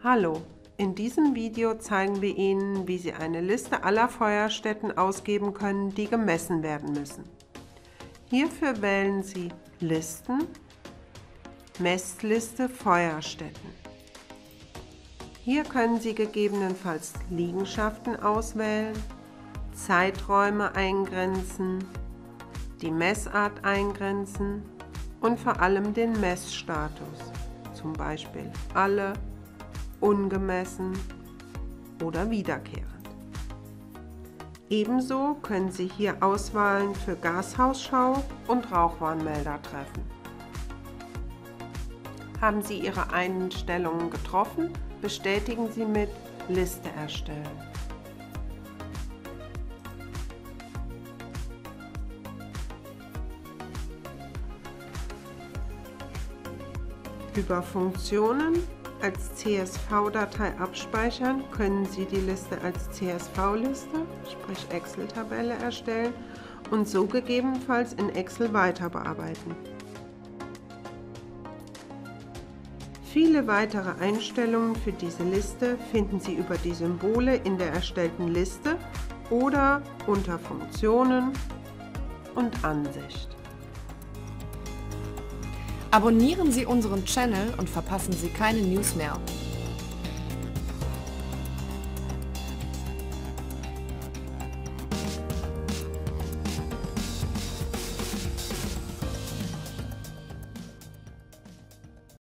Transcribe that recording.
Hallo, in diesem Video zeigen wir Ihnen, wie Sie eine Liste aller Feuerstätten ausgeben können, die gemessen werden müssen. Hierfür wählen Sie Listen, Messliste Feuerstätten. Hier können Sie gegebenenfalls Liegenschaften auswählen, Zeiträume eingrenzen, die Messart eingrenzen und vor allem den Messstatus, zum Beispiel alle, ungemessen oder wiederkehrend. Ebenso können Sie hier Auswahlen für Gashausschau und Rauchwarnmelder treffen. Haben Sie Ihre Einstellungen getroffen, bestätigen Sie mit Liste erstellen. Über Funktionen als CSV-Datei abspeichern können Sie die Liste als CSV-Liste, sprich Excel-Tabelle, erstellen und so gegebenenfalls in Excel weiter bearbeiten. Viele weitere Einstellungen für diese Liste finden Sie über die Symbole in der erstellten Liste oder unter Funktionen und Ansicht. Abonnieren Sie unseren Channel und verpassen Sie keine News mehr.